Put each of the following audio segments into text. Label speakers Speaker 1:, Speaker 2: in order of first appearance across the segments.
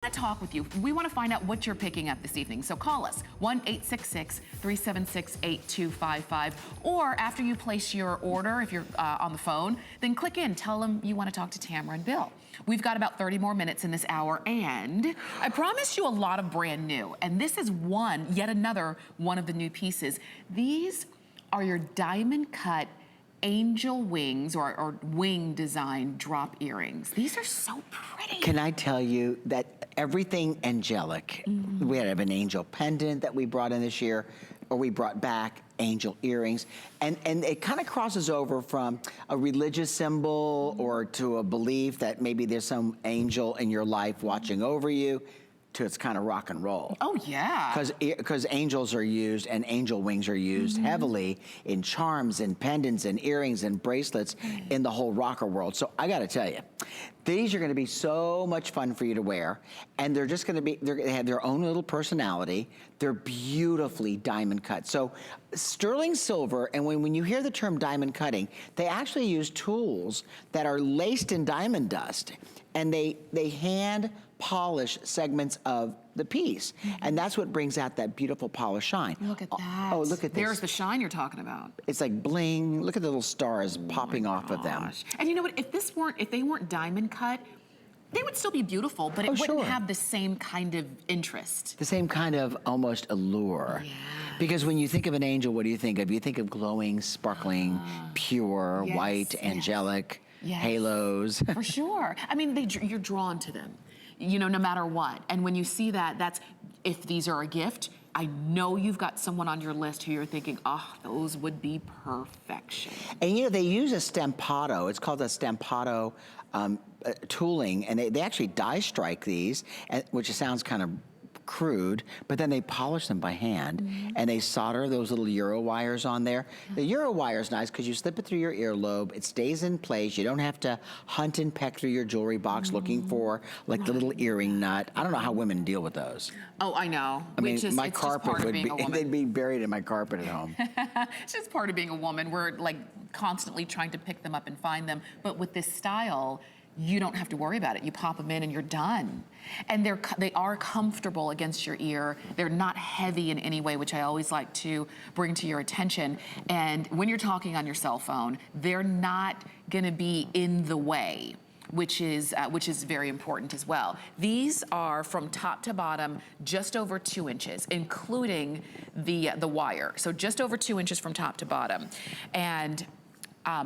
Speaker 1: To talk with you. We want to find out what you're picking up this evening. So call us 1-866-376-8255, or after you place your order, if you're on the phone, then click in, tell them you want to talk to Tamara and Bill. We've got about 30 more minutes in this hour, and I promised you a lot of brand new, and this is yet another one of the new pieces. These are your diamond cut angel wings or wing design drop earrings. These are so pretty.
Speaker 2: Can I tell you that everything angelic, we have an angel pendant that we brought in this year, or we brought back angel earrings, and it kind of crosses over from a religious symbol or to a belief that maybe there's some angel in your life watching over you, to it's kind of rock and roll.
Speaker 1: Oh yeah.
Speaker 2: Because angels are used and angel wings are used heavily in charms and pendants and earrings and bracelets in the whole rocker world. So I gotta tell you, these are gonna be so much fun for you to wear, and they're just gonna be, they have their own little personality. They're beautifully diamond cut. So sterling silver, and when you hear the term diamond cutting, they actually use tools that are laced in diamond dust, and they hand polish segments of the piece. And that's what brings out that beautiful polished shine.
Speaker 1: Look at that.
Speaker 2: Oh, look at this.
Speaker 1: There's the shine you're talking about.
Speaker 2: It's like bling. Look at the little stars popping off of them.
Speaker 1: And you know what, if they weren't diamond cut, they would still be beautiful, but it wouldn't have the same kind of interest.
Speaker 2: The same kind of almost allure. Yeah. Because when you think of an angel, what do you think of? You think of glowing, sparkling, pure, white, angelic, halos.
Speaker 1: For sure. I mean, you're drawn to them, you know, no matter what. And when you see that, if these are a gift, I know you've got someone on your list who you're thinking, oh, those would be perfection.
Speaker 2: And you know, they use a stampato. It's called a stampato tooling, and they actually die strike these, which sounds kind of crude, but then they polish them by hand, and they solder those little Euro wires on there. The Euro wire is nice because you slip it through your earlobe, it stays in place, you don't have to hunt and peck through your jewelry box looking for like the little earring nut. I don't know how women deal with those.
Speaker 1: Oh, I know.
Speaker 2: I mean, my carpet would be, they'd be buried in my carpet at home.
Speaker 1: It's just part of being a woman. We're like constantly trying to pick them up and find them, but with this style, you don't have to worry about it. You pop them in and you're done. And they are comfortable against your ear. They're not heavy in any way, which I always like to bring to your attention. And when you're talking on your cell phone, they're not gonna be in the way, which is very important as well. These are from top to bottom, just over 2 inches, including the wire. So just over 2 inches from top to bottom. And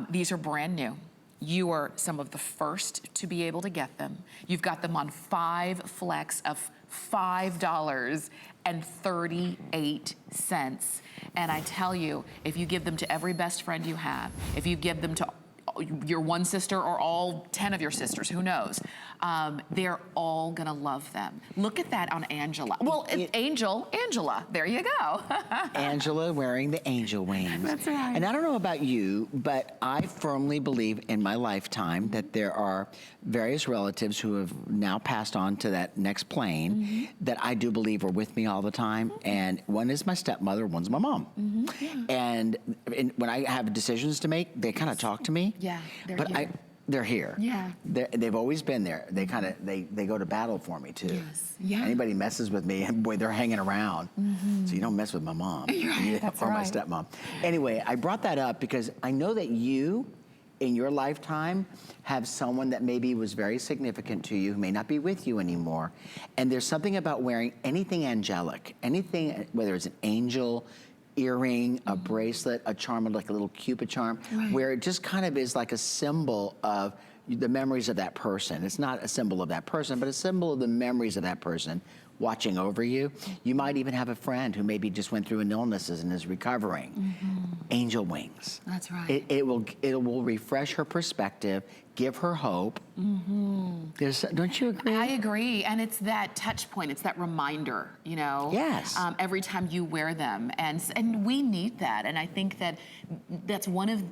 Speaker 1: these are brand new. You are some of the first to be able to get them. You've got them on 5 flex of $5.38. And I tell you, if you give them to every best friend you have, if you give them to your one sister or all 10 of your sisters, who knows, they're all gonna love them. Look at that on Angela. Well, Angela, there you go.
Speaker 2: Angela wearing the angel wings.
Speaker 1: That's right.
Speaker 2: And I don't know about you, but I firmly believe in my lifetime that there are various relatives who have now passed on to that next plane that I do believe are with me all the time. And one is my stepmother, one's my mom. And when I have decisions to make, they kind of talk to me.
Speaker 1: Yeah,
Speaker 2: they're here.
Speaker 1: Yeah.
Speaker 2: They've always been there. They kind of, they go to battle for me too.
Speaker 1: Yes. Yeah.
Speaker 2: Anybody messes with me, boy, they're hanging around. So you don't mess with my mom.
Speaker 1: Right, that's
Speaker 2: or
Speaker 1: right.
Speaker 2: my stepmom. Anyway, I brought that up because I know that you, in your lifetime, have someone that maybe was very significant to you, who may not be with you anymore. And there's something about wearing anything angelic, anything, whether it's an angel, earring, a bracelet, a charm, like a little Cupid charm, where it just kind of is like a symbol of the memories of that person. It's not a symbol of that person, but a symbol of the memories of that person watching over you. You might even have a friend who maybe just went through an illness and is recovering. Angel wings.
Speaker 1: That's right.
Speaker 2: It will refresh her perspective, give her hope. Don't you agree?
Speaker 1: I agree, and it's that touch point, it's that reminder, you know?
Speaker 2: Yes.
Speaker 1: Every time you wear them, and we need that, and I think that that's one of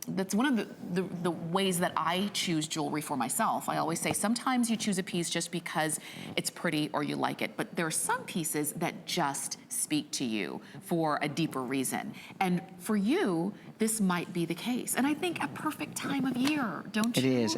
Speaker 1: the ways that I choose jewelry for myself. I always say sometimes you choose a piece just because it's pretty or you like it, but there are some pieces that just speak to you for a deeper reason. And for you, this might be the case. And I think a perfect time of year, don't
Speaker 2: It
Speaker 1: you?
Speaker 2: is.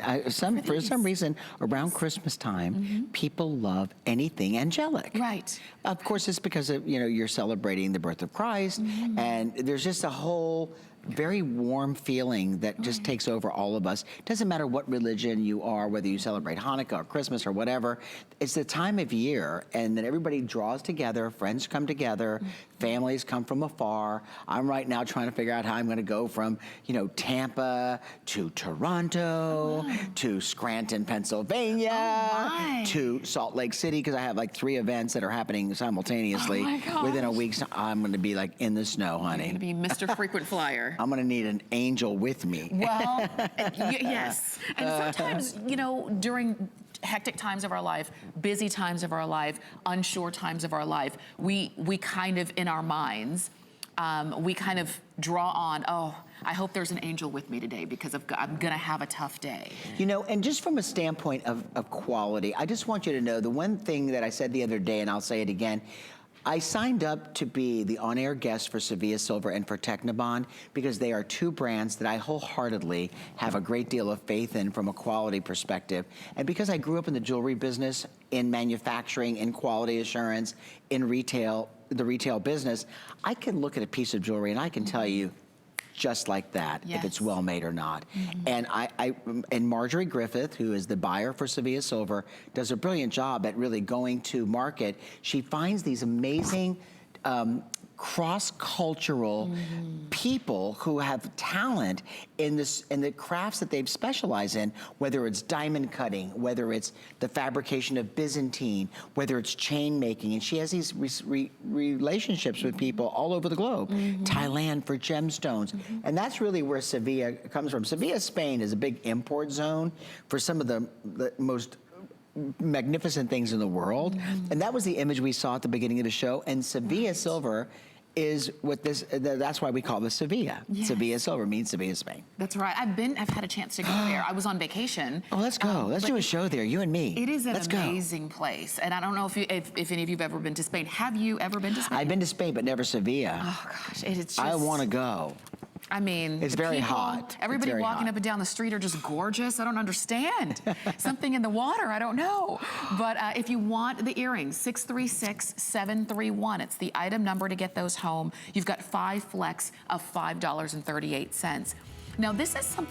Speaker 2: For some reason, around Christmas time, people love anything angelic.
Speaker 1: Right.
Speaker 2: Of course, it's because of, you're celebrating the birth of Christ, and there's just a whole very warm feeling that just takes over all of us. Doesn't matter what religion you are, whether you celebrate Hanukkah or Christmas or whatever. It's the time of year, and then everybody draws together, friends come together, families come from afar. I'm right now trying to figure out how I'm going to go from, Tampa to Toronto to Scranton, Pennsylvania to Salt Lake City, because I have like 3 events that are happening simultaneously.
Speaker 1: Oh my gosh.
Speaker 2: Within a week, I'm going to be like in the snow, honey.
Speaker 1: You're gonna be Mr. Frequent Flyer.
Speaker 2: I'm gonna need an angel with me.
Speaker 1: Well, yes. And sometimes, during hectic times of our life, busy times of our life, unsure times of our life, we kind of, in our minds, we kind of draw on, oh, I hope there's an angel with me today because I'm gonna have a tough day.
Speaker 2: And just from a standpoint of quality, I just want you to know the one thing that I said the other day, and I'll say it again, I signed up to be the on-air guest for Sevilla Silver and for Technibond because they are 2 brands that I wholeheartedly have a great deal of faith in from a quality perspective. And because I grew up in the jewelry business, in manufacturing, in quality assurance, in retail, the retail business, I can look at a piece of jewelry and I can tell you just like that, if it's well made or not. And and Marjorie Griffith, who is the buyer for Sevilla Silver, does a brilliant job at really going to market. She finds these amazing cross-cultural people who have talent in the crafts that they've specialized in, whether it's diamond cutting, whether it's the fabrication of Byzantine, whether it's chain making. And she has these relationships with people all over the globe. Thailand for gemstones. And that's really where Sevilla comes from. Sevilla, Spain is a big import zone for some of the most magnificent things in the world. And that was the image we saw at the beginning of the show. And Sevilla Silver is what that's why we call this Sevilla. Sevilla Silver means Sevilla, Spain.
Speaker 1: That's right. I've had a chance to go there. I was on vacation.
Speaker 2: Oh, let's go. Let's do a show there, you and me.
Speaker 1: It is an amazing place. And I don't know if any of you've ever been to Spain. Have you ever been to Spain?
Speaker 2: I've been to Spain, but never Sevilla.
Speaker 1: Oh gosh, it's just,
Speaker 2: I want to go.
Speaker 1: I mean,
Speaker 2: it's very hot.
Speaker 1: Everybody walking up and down the street are just gorgeous. I don't understand. Something in the water, I don't know. But if you want the earrings, 636-731. It's the item number to get those home. You've got 5 flex of $5.38. Now, this is something